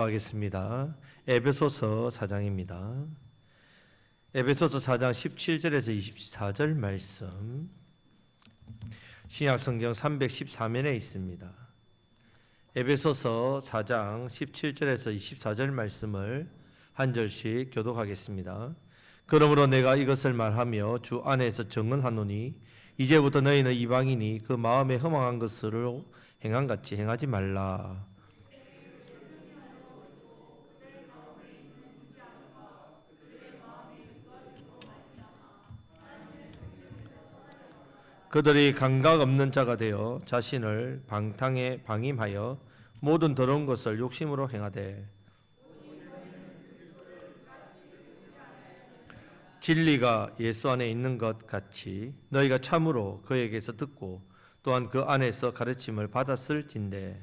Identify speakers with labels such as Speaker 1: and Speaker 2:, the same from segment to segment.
Speaker 1: 하겠습니다. 에베소서 4장입니다. 에베소서 4장 17절에서 24절 말씀, 신약성경 314면에 있습니다. 에베소서 4장 17절에서 24절 말씀을 한 절씩 교독하겠습니다. 그러므로 내가 이것을 말하며 주 안에서 증언하노니 이제부터 너희는 이방인이 그 마음에 허망한 것으로 행한같이 행하지 말라. 그들이 감각 없는 자가 되어 자신을 방탕에 방임하여 모든 더러운 것을 욕심으로 행하되 진리가 예수 안에 있는 것 같이 너희가 참으로 그에게서 듣고 또한 그 안에서 가르침을 받았을진대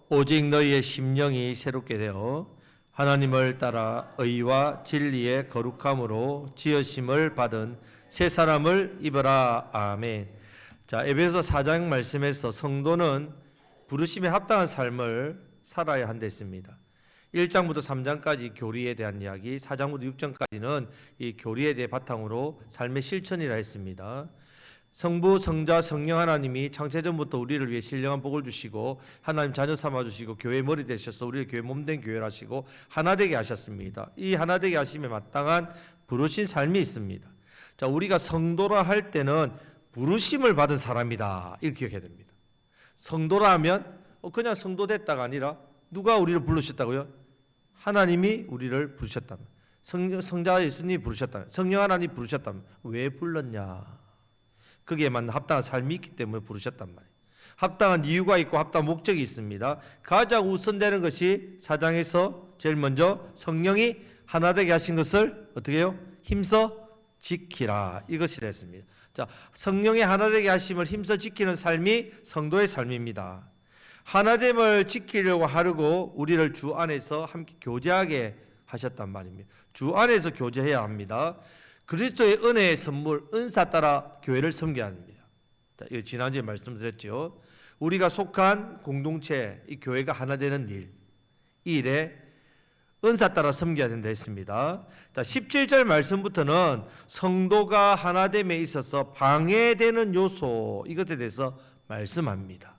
Speaker 1: 오직 너희의 심령이 새롭게 되어 하나님을 따라 의와 진리의 거룩함으로 지으심을 받은 새 사람을 입어라. 아멘. 자, 에베소 4장 말씀에서 성도는 부르심에 합당한 삶을 살아야 한다 했습니다. 1장부터 3장까지 교리에 대한 이야기, 4장부터 6장까지는 이 교리에 대해 바탕으로 삶의 실천이라 했습니다. 성부, 성자, 성령 하나님이 창세전부터 우리를 위해 신령한 복을 주시고 하나님 자녀 삼아주시고 교회 머리 되셔서 우리를 교회 몸된 교회를 하시고 하나되게 하셨습니다. 이 하나되게 하심에 마땅한 부르신 삶이 있습니다. 자, 우리가 성도라 할 때는 부르심을 받은 사람이다, 이렇게 기억해야 됩니다. 성도라 하면 그냥 성도 됐다가 아니라 누가 우리를 부르셨다고요? 하나님이 우리를 부르셨다면, 성자 예수님이 부르셨다면, 성령 하나님이 부르셨다면 왜 불렀냐? 거기에 맞는 합당한 삶이 있기 때문에 부르셨단 말이에요. 합당한 이유가 있고 합당한 목적이 있습니다. 가장 우선되는 것이 4장에서 제일 먼저 성령이 하나되게 하신 것을 어떻게 해요? 힘써 지키라, 이것이라 했습니다. 자, 성령의 하나되게 하심을 힘써 지키는 삶이 성도의 삶입니다. 하나됨을 지키려고 하려고 우리를 주 안에서 함께 교제하게 하셨단 말입니다. 주 안에서 교제해야 합니다. 그리스도의 은혜의 선물, 은사 따라 교회를 섬겨야 합니다. 자, 이거 지난주에 말씀드렸죠. 우리가 속한 공동체, 이 교회가 하나 되는 일, 이 일에 은사 따라 섬겨야 된다 했습니다. 자, 17절 말씀부터는 성도가 하나됨에 있어서 방해되는 요소, 이것에 대해서 말씀합니다.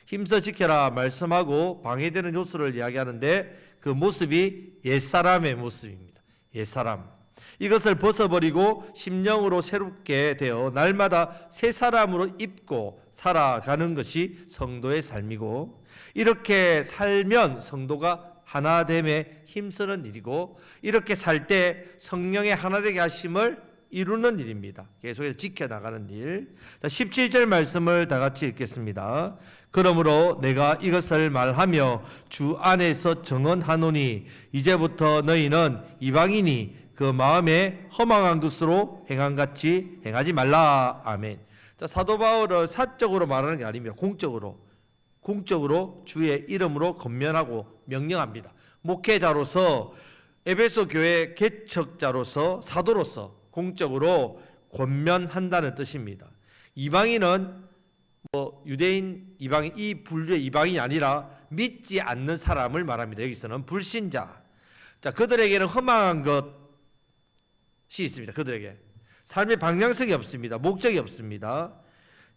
Speaker 1: 힘써 지켜라 말씀하고 방해되는 요소를 이야기하는데 그 모습이 옛사람의 모습입니다. 옛사람. 이것을 벗어버리고 심령으로 새롭게 되어 날마다 새 사람으로 입고 살아가는 것이 성도의 삶이고, 이렇게 살면 성도가 하나됨에 힘쓰는 일이고, 이렇게 살 때 성령의 하나되게 하심을 이루는 일입니다. 계속해서 지켜나가는 일. 17절 말씀을 다 같이 읽겠습니다. 그러므로 내가 이것을 말하며 주 안에서 증언하노니 이제부터 너희는 이방인이 그 마음에 허망한 것으로 행한같이 행하지 말라. 아멘. 자, 사도 바울은 사적으로 말하는 게 아닙니다. 공적으로 주의 이름으로 권면하고 명령합니다. 목회자로서, 에베소 교회 개척자로서, 사도로서 공적으로 권면한다는 뜻입니다. 이방인은 유대인, 이방인, 이 분류의 이방인이 아니라 믿지 않는 사람을 말합니다. 여기서는 불신자. 자, 그들에게는 허망한 것이 있습니다. 그들에게 삶의 방향성이 없습니다. 목적이 없습니다.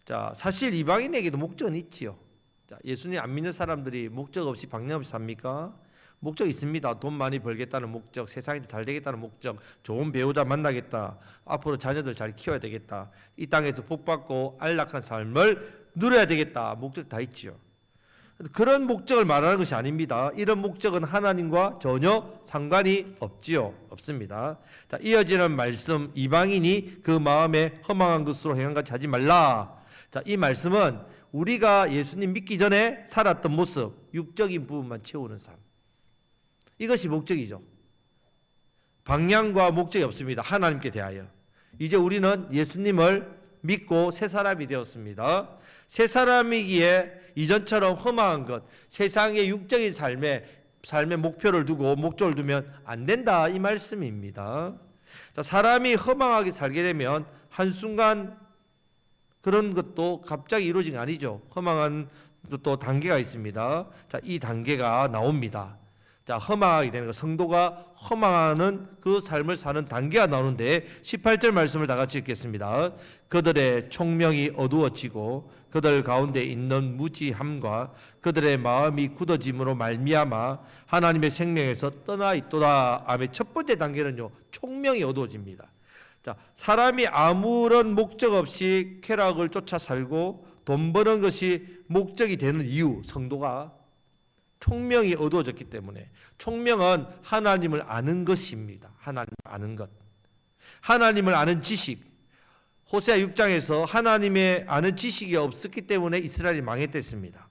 Speaker 1: 자, 사실 이방인에게도 목적은 있지요. 자, 예수님 안 믿는 사람들이 목적 없이 방향 없이 삽니까? 목적이 있습니다. 돈 많이 벌겠다는 목적, 세상이 잘 되겠다는 목적, 좋은 배우자 만나겠다, 앞으로 자녀들 잘 키워야 되겠다, 이 땅에서 복받고 안락한 삶을 누려야 되겠다, 목적 다 있지요. 그런 목적을 말하는 것이 아닙니다. 이런 목적은 하나님과 전혀 상관이 없습니다. 자, 이어지는 말씀, 이방인이 그 마음에 허망한 것으로 행한같이 하지 말라. 자, 이 말씀은 우리가 예수님 믿기 전에 살았던 모습, 육적인 부분만 채우는 삶, 이것이 목적이죠. 방향과 목적이 없습니다. 하나님께 대하여. 이제 우리는 예수님을 믿고 새 사람이 되었습니다. 새 사람이기에 이전처럼 허망한 것, 세상의 육적인 삶의 목표를 두고 목적을 두면 안 된다, 이 말씀입니다. 자, 사람이 허망하게 살게 되면 한순간 그런 것도 갑자기 이루어진 게 아니죠. 허망한 또 단계가 있습니다. 자, 이 단계가 나옵니다. 자, 허망하게 되는 거, 성도가 허망하는 그 삶을 사는 단계가 나오는데 18절 말씀을 다 같이 읽겠습니다. 그들의 총명이 어두워지고 그들 가운데 있는 무지함과 그들의 마음이 굳어짐으로 말미암아 하나님의 생명에서 떠나 있도다. 아멘. 첫 번째 단계는요, 총명이 어두워집니다. 자, 사람이 아무런 목적 없이 쾌락을 쫓아 살고 돈 버는 것이 목적이 되는 이유, 성도가 총명이 어두워졌기 때문에. 총명은 하나님을 아는 것입니다. 하나님을 아는 것, 하나님을 아는 지식. 호세아 6장에서 하나님의 아는 지식이 없었기 때문에 이스라엘이 망했댔습니다.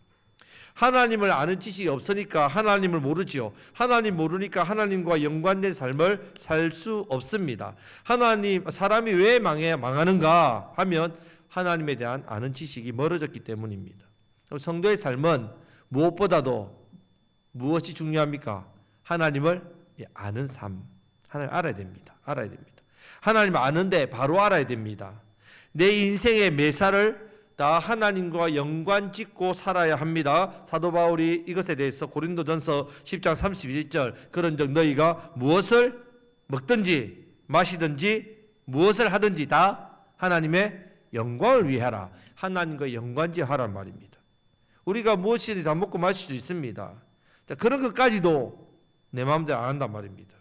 Speaker 1: 하나님을 아는 지식이 없으니까 하나님을 모르지요. 하나님 모르니까 하나님과 연관된 삶을 살 수 없습니다. 사람이 왜 망하는가 하면 하나님에 대한 아는 지식이 멀어졌기 때문입니다. 성도의 삶은 무엇보다도 무엇이 중요합니까? 하나님을 아는 삶. 하나님 알아야 됩니다. 알아야 됩니다. 하나님 아는데 바로 알아야 됩니다. 내 인생의 매사를 다 하나님과 연관짓고 살아야 합니다. 사도 바울이 이것에 대해서 고린도전서 10장 31절, 그런즉 너희가 무엇을 먹든지 마시든지 무엇을 하든지 다 하나님의 영광을 위해 하라. 하나님과 연관지하라는 말입니다. 우리가 무엇이든 다 먹고 마실 수 있습니다. 자, 그런 것까지도 내 마음대로 안 한단 말입니다.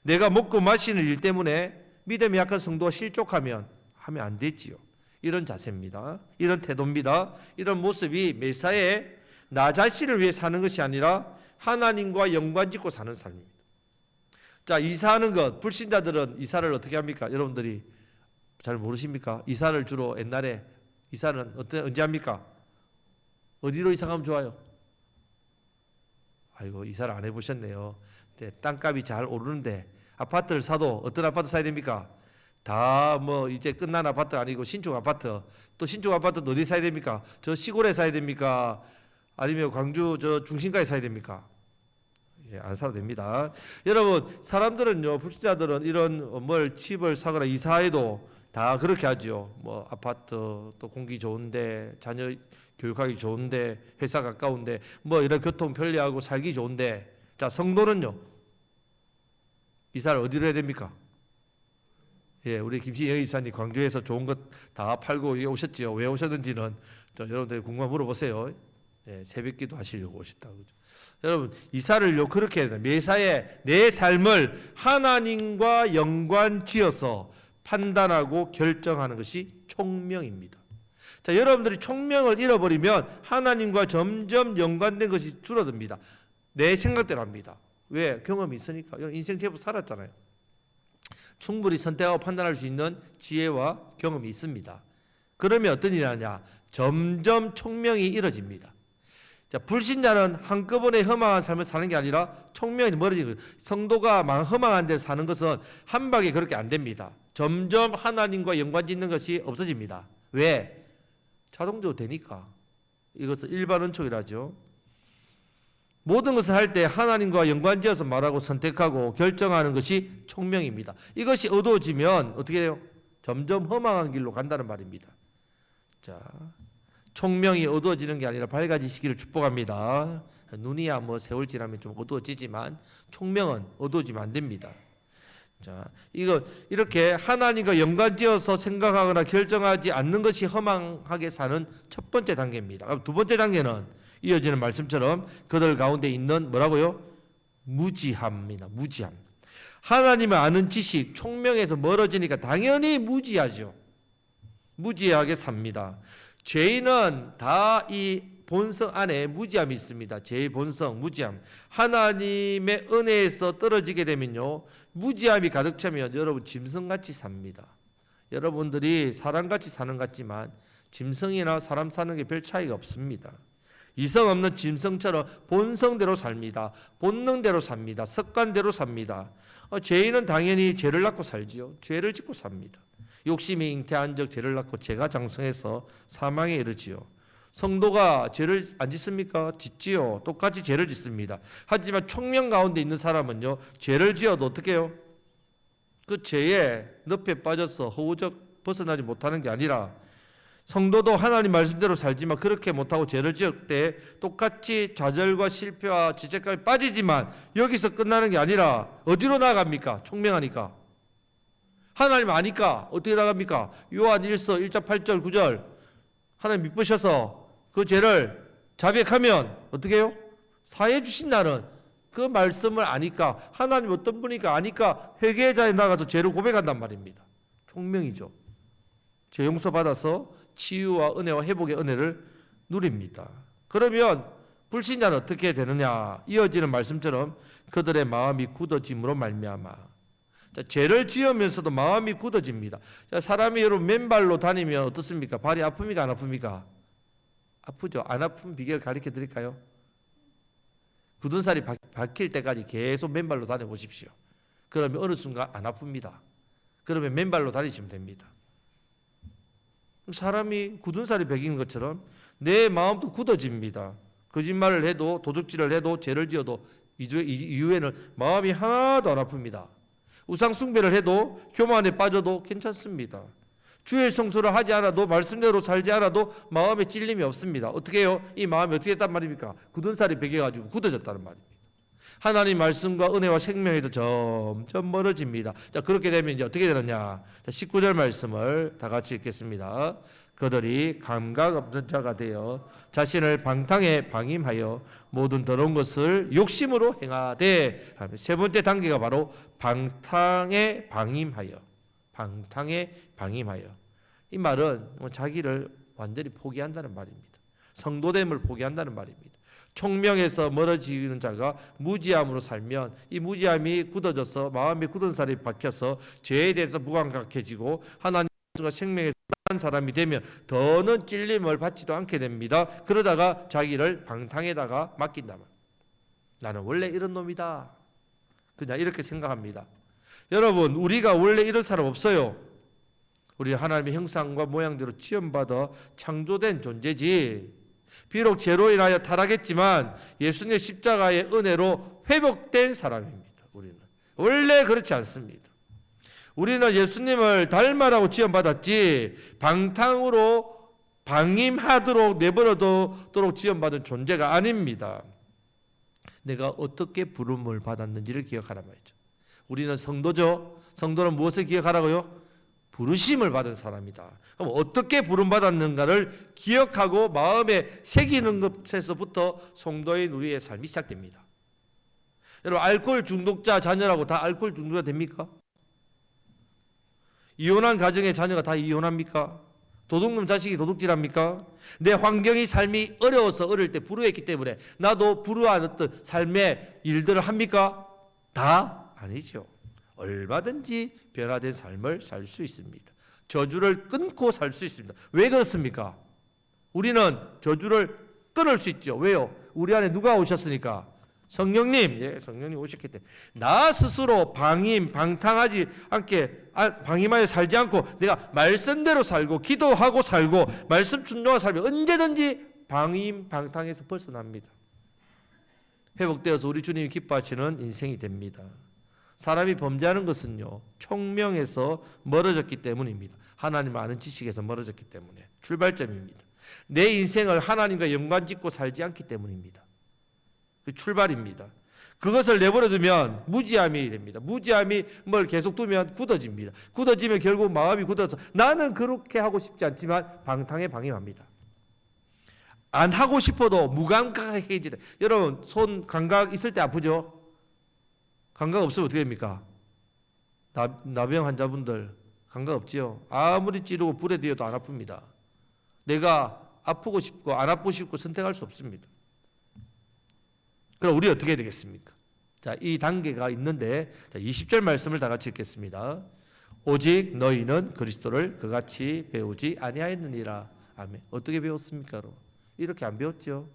Speaker 1: 내가 먹고 마시는 일 때문에 믿음이 약한 성도가 실족하면 하면 안 되지요. 이런 자세입니다. 이런 태도입니다. 이런 모습이 매사에 나 자신을 위해 사는 것이 아니라 하나님과 연관짓고 사는 삶입니다. 자, 이사하는 것, 불신자들은 이사를 어떻게 합니까? 여러분들이 잘 모르십니까? 이사를 주로 옛날에 이사는 언제 합니까? 어디로 이사 가면 좋아요? 아이고, 이사를 안 해보셨네요. 땅값이 잘 오르는데 아파트를 사도 어떤 아파트 사야 됩니까? 다 뭐 이제 끝난 아파트 아니고 신축 아파트. 또 신축 아파트도 어디 사야 됩니까? 저 시골에 사야 됩니까? 아니면 광주 저 중심가에 사야 됩니까? 예, 안 사도 됩니다. 여러분, 사람들은요, 불신자들은 이런 집을 사거나 이사해도 다 그렇게 하죠. 뭐 아파트, 또 공기 좋은데, 자녀 교육하기 좋은데, 회사 가까운데, 뭐 이런 교통 편리하고 살기 좋은데. 자, 성도는요, 이사를 어디로 해야 됩니까? 예, 우리 김신영 이사님 광주에서 좋은 것 다 팔고 오셨지요. 왜 오셨는지는 여러분들 궁금하면 물어보세요. 예, 새벽기도 하시려고 오셨다고. 여러분, 이사를요 그렇게 해야 돼요. 매사에 내 삶을 하나님과 연관지어서 판단하고 결정하는 것이 총명입니다. 자, 여러분들이 총명을 잃어버리면 하나님과 점점 연관된 것이 줄어듭니다. 내 생각대로 합니다. 왜? 경험이 있으니까. 인생 제법 살았잖아요. 충분히 선택하고 판단할 수 있는 지혜와 경험이 있습니다. 그러면 어떤 일이 하냐? 점점 총명이 잃어집니다. 자, 불신자는 한꺼번에 허망한 삶을 사는 게 아니라 총명이 멀어지고, 성도가 허망한 데를 사는 것은 한 방에 그렇게 안 됩니다. 점점 하나님과 연관짓는 것이 없어집니다. 왜? 자동적으로 되니까. 이것을 일반 은총이라죠. 모든 것을 할 때 하나님과 연관지어서 말하고 선택하고 결정하는 것이 총명입니다. 이것이 어두워지면 어떻게 돼요? 점점 허망한 길로 간다는 말입니다. 자, 총명이 어두워지는 게 아니라 밝아지시기를 축복합니다. 눈이야 뭐 세월 지나면 좀 어두워지지만 총명은 어두워지면 안 됩니다. 자, 이렇게 하나님과 연관지어서 생각하거나 결정하지 않는 것이 허망하게 사는 첫 번째 단계입니다. 두 번째 단계는 이어지는 말씀처럼 그들 가운데 있는 뭐라고요? 무지함입니다. 무지함. 하나님을 아는 지식, 총명에서 멀어지니까 당연히 무지하죠. 무지하게 삽니다. 죄인은 다 이 본성 안에 무지함이 있습니다. 죄의 본성, 무지함. 하나님의 은혜에서 떨어지게 되면요, 무지함이 가득 차면 여러분 짐승같이 삽니다. 여러분들이 사람같이 사는 것 같지만 짐승이나 사람 사는 게 별 차이가 없습니다. 이성 없는 짐승처럼 본성대로 삽니다. 본능대로 삽니다. 습관대로 삽니다. 죄인은 당연히 죄를 낳고 살지요. 죄를 짓고 삽니다. 욕심이 잉태한 적 죄를 낳고 죄가 장성해서 사망에 이르지요. 성도가 죄를 안 짓습니까? 짓지요. 똑같이 죄를 짓습니다. 하지만 총명 가운데 있는 사람은요, 죄를 지어도 어떻게 해요? 그 죄에 늪에 빠져서 허우적 벗어나지 못하는 게 아니라 성도도 하나님 말씀대로 살지만 그렇게 못하고 죄를 지을 때 똑같이 좌절과 실패와 지책감에 빠지지만 여기서 끝나는 게 아니라 어디로 나아갑니까? 총명하니까. 하나님 아니까 어떻게 나갑니까? 요한 1서 1장 8절 9절 하나님 미쁘셔서 그 죄를 자백하면 어떻게 해요? 사해 주신다는 그 말씀을 아니까, 하나님 어떤 분이니까 아니까 회개자에 나가서 죄를 고백한단 말입니다. 총명이죠. 죄 용서 받아서 치유와 은혜와 회복의 은혜를 누립니다. 그러면 불신자는 어떻게 되느냐? 이어지는 말씀처럼 그들의 마음이 굳어짐으로 말미암아. 자, 죄를 지으면서도 마음이 굳어집니다. 자, 사람이 여러분 맨발로 다니면 어떻습니까? 발이 아픕니까? 안 아픕니까? 아프죠. 안 아픈 비결 가르쳐 드릴까요? 굳은 살이 박힐 때까지 계속 맨발로 다녀보십시오. 그러면 어느 순간 안 아픕니다. 그러면 맨발로 다니시면 됩니다. 사람이 굳은 살이 베긴 것처럼 내 마음도 굳어집니다. 거짓말을 해도 도둑질을 해도 죄를 지어도 이후에는 마음이 하나도 안 아픕니다. 우상 숭배를 해도 교만에 빠져도 괜찮습니다. 주일 성수를 하지 않아도 말씀대로 살지 않아도 마음에 찔림이 없습니다. 어떻게 해요? 이 마음이 어떻게 됐단 말입니까? 굳은 살이 베겨가지고 굳어졌다는 말입니다. 하나님 말씀과 은혜와 생명에서 점점 멀어집니다. 자, 그렇게 되면 이제 어떻게 되느냐? 자, 19절 말씀을 다 같이 읽겠습니다. 그들이 감각 없는 자가 되어 자신을 방탕에 방임하여 모든 더러운 것을 욕심으로 행하되. 세 번째 단계가 바로 방탕에 방임하여. 방탕에 방임하여. 이 말은 자기를 완전히 포기한다는 말입니다. 성도됨을 포기한다는 말입니다. 총명에서 멀어지는 자가 무지함으로 살면 이 무지함이 굳어져서 마음이 굳은 살이 박혀서 죄에 대해서 무감각해지고 하나님과 생명에 한 사람이 되면 더는 찔림을 받지도 않게 됩니다. 그러다가 자기를 방탕에다가 맡긴다. 나는 원래 이런 놈이다. 그냥 이렇게 생각합니다. 여러분, 우리가 원래 이런 사람 없어요. 우리 하나님의 형상과 모양대로 지음받아 창조된 존재지. 비록 죄로 인하여 타락했지만 예수님의 십자가의 은혜로 회복된 사람입니다. 우리는 원래 그렇지 않습니다. 우리는 예수님을 닮아라고 지음받았지 방탕으로 방임하도록 내버려두도록 지음받은 존재가 아닙니다. 내가 어떻게 부름을 받았는지를 기억하란 말이죠. 우리는 성도죠. 성도는 무엇을 기억하라고요? 부르심을 받은 사람이다. 그럼 어떻게 부름받았는가를 기억하고 마음에 새기는 것에서부터 성도인 우리의 삶이 시작됩니다. 여러분, 알코올 중독자 자녀라고 다 알코올 중독자 됩니까? 이혼한 가정의 자녀가 다 이혼합니까? 도둑놈 자식이 도둑질합니까? 내 환경이 삶이 어려워서 어릴 때 불우했기 때문에 나도 불우하던 삶의 일들을 합니까? 다 아니죠. 얼마든지 변화된 삶을 살 수 있습니다. 저주를 끊고 살 수 있습니다. 왜 그렇습니까? 우리는 저주를 끊을 수 있죠. 왜요? 우리 안에 누가 오셨으니까? 성령님. 예, 성령님 오셨기 때문에 나 스스로 방탕하지 않게 방임하여 살지 않고 내가 말씀대로 살고 기도하고 살고 말씀 순종하고 살면 언제든지 방탕에서 벗어납니다. 회복되어서 우리 주님이 기뻐하시는 인생이 됩니다. 사람이 범죄하는 것은요, 총명에서 멀어졌기 때문입니다. 하나님을 아는 지식에서 멀어졌기 때문에 출발점입니다. 내 인생을 하나님과 연관짓고 살지 않기 때문입니다. 그 출발입니다. 그것을 내버려두면 무지함이 됩니다. 무지함이 뭘 계속 두면 굳어집니다. 굳어지면 결국 마음이 굳어서 나는 그렇게 하고 싶지 않지만 방탕에 방임합니다. 안 하고 싶어도 무감각해지다. 여러분, 손 감각 있을 때 아프죠? 감각 없으면 어떻게 됩니까? 나병 환자분들 감각 없지요? 아무리 찌르고 불에 뒤어도 안 아픕니다. 내가 아프고 싶고 안 아프고 싶고 선택할 수 없습니다. 그럼 우리 어떻게 해야 되겠습니까? 자, 이 단계가 있는데, 자, 20절 말씀을 다 같이 읽겠습니다. 오직 너희는 그리스도를 그같이 배우지 아니하였느니라. 아멘. 어떻게 배웠습니까? 여러분? 이렇게 안 배웠죠?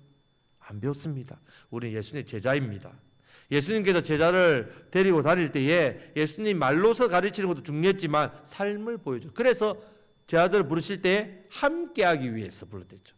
Speaker 1: 안 배웠습니다. 우리는 예수님의 제자입니다. 예수님께서 제자를 데리고 다닐 때에 예수님 말로서 가르치는 것도 중요했지만 삶을 보여줘. 그래서 제자들을 부르실 때 함께하기 위해서 불렀댔죠.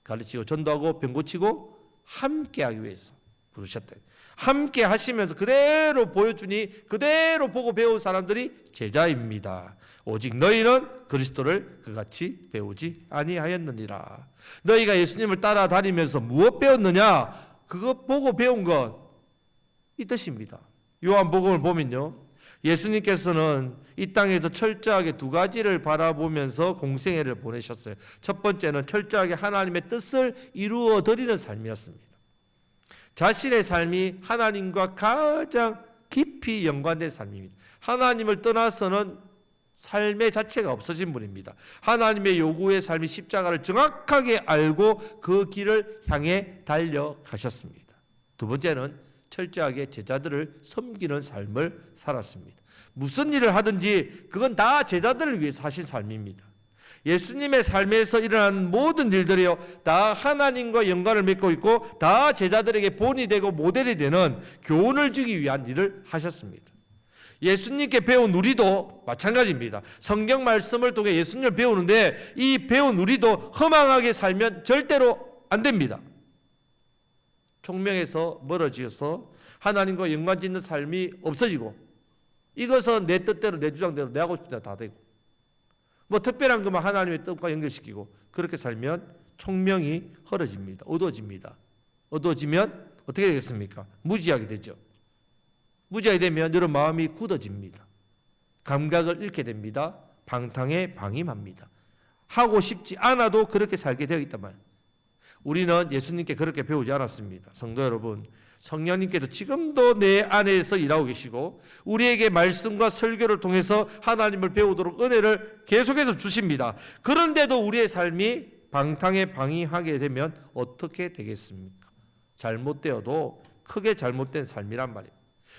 Speaker 1: 가르치고 전도하고 병 고치고 함께하기 위해서 부르셨다. 함께 하시면서 그대로 보여주니 그대로 보고 배운 사람들이 제자입니다. 오직 너희는 그리스도를 그같이 배우지 아니하였느니라. 너희가 예수님을 따라다니면서 무엇 배웠느냐? 그거 보고 배운 것, 이 뜻입니다. 요한복음을 보면요, 예수님께서는 이 땅에서 철저하게 두 가지를 바라보면서 공생애를 보내셨어요. 첫 번째는 철저하게 하나님의 뜻을 이루어 드리는 삶이었습니다. 자신의 삶이 하나님과 가장 깊이 연관된 삶입니다. 하나님을 떠나서는 삶의 자체가 없어진 분입니다. 하나님의 요구의 삶이 십자가를 정확하게 알고 그 길을 향해 달려가셨습니다. 두 번째는 철저하게 제자들을 섬기는 삶을 살았습니다. 무슨 일을 하든지 그건 다 제자들을 위해서 하신 삶입니다. 예수님의 삶에서 일어난 모든 일들이요, 다 하나님과 연관을 맺고 있고 다 제자들에게 본이 되고 모델이 되는 교훈을 주기 위한 일을 하셨습니다. 예수님께 배운 우리도 마찬가지입니다. 성경 말씀을 통해 예수님을 배우는데 이 배운 우리도 허망하게 살면 절대로 안 됩니다. 총명에서 멀어지어서 하나님과 연관짓는 삶이 없어지고, 이것은 내 뜻대로 내 주장대로 내 하고 싶은 대로 다 되고, 뭐 특별한 것만 하나님의 뜻과 연결시키고 그렇게 살면 총명이 헐어집니다. 어두워집니다. 어두워지면 어떻게 되겠습니까? 무지하게 되죠. 무지하게 되면 여러분 마음이 굳어집니다. 감각을 잃게 됩니다. 방탕에 방임합니다. 하고 싶지 않아도 그렇게 살게 되어 있단 말이에요. 우리는 예수님께 그렇게 배우지 않았습니다. 성도 여러분, 성령님께서 지금도 내 안에서 일하고 계시고 우리에게 말씀과 설교를 통해서 하나님을 배우도록 은혜를 계속해서 주십니다. 그런데도 우리의 삶이 방탕에 방임하게 되면 어떻게 되겠습니까? 잘못되어도 크게 잘못된 삶이란 말이에요.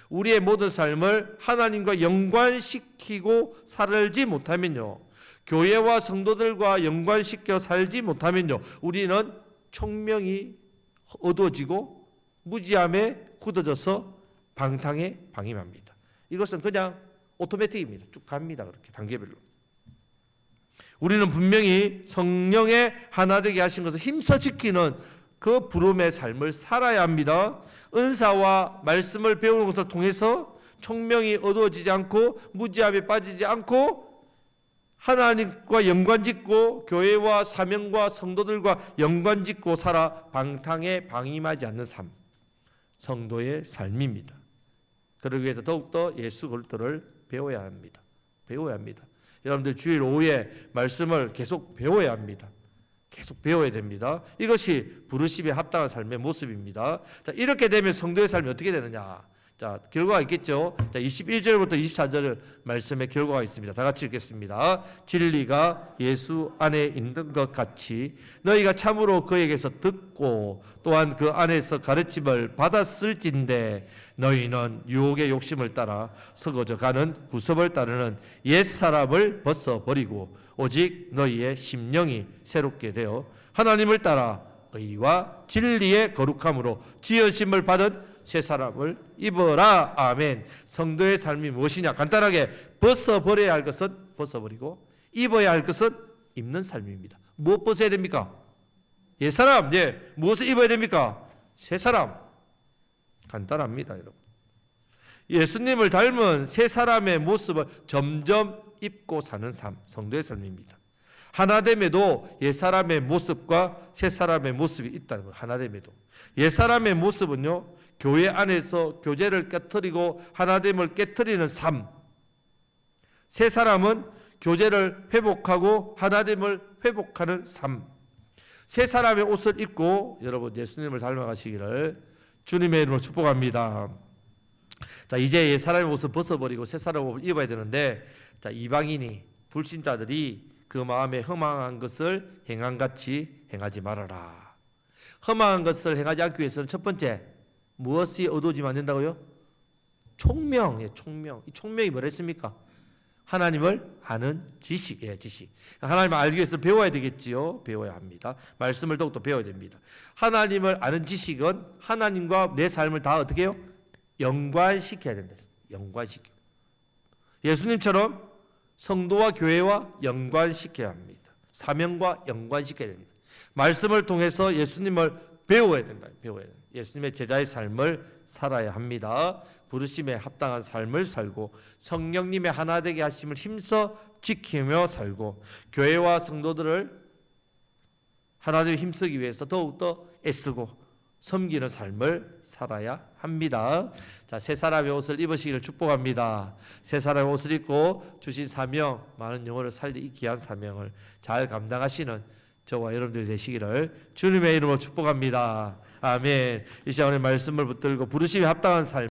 Speaker 1: 우리의 모든 삶을 하나님과 연관시키고 살지 못하면요, 교회와 성도들과 연관시켜 살지 못하면요, 우리는 총명이 어두워지고 무지함에 굳어져서 방탕에 방임합니다. 이것은 그냥 오토매틱입니다. 쭉 갑니다. 그렇게 단계별로. 우리는 분명히 성령의 하나 되게 하신 것을 힘써 지키는 그 부름의 삶을 살아야 합니다. 은사와 말씀을 배우는 것을 통해서 총명이 어두워지지 않고 무지함에 빠지지 않고 하나님과 연관짓고 교회와 사명과 성도들과 연관짓고 살아 방탕에 방임하지 않는 삶, 성도의 삶입니다. 그러기 위해서 더욱더 예수 그리스도를 배워야 합니다. 배워야 합니다. 여러분들 주일 오후에 말씀을 계속 배워야 합니다. 계속 배워야 됩니다. 이것이 부르심에 합당한 삶의 모습입니다. 자, 이렇게 되면 성도의 삶이 어떻게 되느냐? 자, 결과가 있겠죠. 자, 21절부터 24절 말씀의 결과가 있습니다. 다 같이 읽겠습니다. 진리가 예수 안에 있는 것 같이 너희가 참으로 그에게서 듣고 또한 그 안에서 가르침을 받았을진데 너희는 유혹의 욕심을 따라 썩어져 가는 구습을 따르는 옛사람을 벗어버리고 오직 너희의 심령이 새롭게 되어 하나님을 따라 의와 진리의 거룩함으로 지으심을 받은 새 사람을 입어라. 아멘. 성도의 삶이 무엇이냐? 간단하게 벗어버려야 할 것은 벗어버리고 입어야 할 것은 입는 삶입니다. 무엇 벗어야 됩니까? 옛 사람. 네. 무엇을 입어야 됩니까? 새 사람. 간단합니다, 여러분. 예수님을 닮은 새 사람의 모습을 점점 입고 사는 삶, 성도의 삶입니다. 하나됨에도 옛사람의 모습과 새사람의 모습이 있다는 거예요. 하나됨에도. 옛사람의 모습은요, 교회 안에서 교제를 깨트리고 하나됨을 깨트리는 삶. 새사람은 교제를 회복하고 하나됨을 회복하는 삶. 새사람의 옷을 입고 여러분 예수님을 닮아가시기를 주님의 이름으로 축복합니다. 자, 이제 옛사람의 옷을 벗어버리고 새사람의 옷을 입어야 되는데, 자, 이방인이, 불신자들이 그 마음에 허망한 것을 행함같이 행하지 말아라. 허망한 것을 행하지 않기 위해서는 첫 번째, 무엇이 어두워지면 안 된다고요? 총명. 예, 총명. 이 총명이 뭐랬습니까? 하나님을 아는 지식. 예, 지식. 하나님을 알기 위해서 배워야 되겠지요. 배워야 합니다. 말씀을 더욱더 배워야 됩니다. 하나님을 아는 지식은 하나님과 내 삶을 다 어떻게 해요? 연관시켜야 된다. 연관시켜. 예수님처럼 성도와 교회와 연관시켜야 합니다. 사명과 연관시켜야 됩니다. 말씀을 통해서 예수님을 배워야 된다. 배워야 된다. 예수님의 제자의 삶을 살아야 합니다. 부르심에 합당한 삶을 살고 성령님의 하나 되게 하심을 힘써 지키며 살고 교회와 성도들을 하나님을 힘쓰기 위해서 더욱더 애쓰고 섬기는 삶을 살아야 합니다. 자, 새 사람의 옷을 입으시기를 축복합니다. 새 사람의 옷을 입고 주신 사명, 많은 영혼을 살리 이 귀한 사명을 잘 감당하시는 저와 여러분들 되시기를 주님의 이름으로 축복합니다. 아멘. 이 시간에 말씀을 붙들고 부르심에 합당한 삶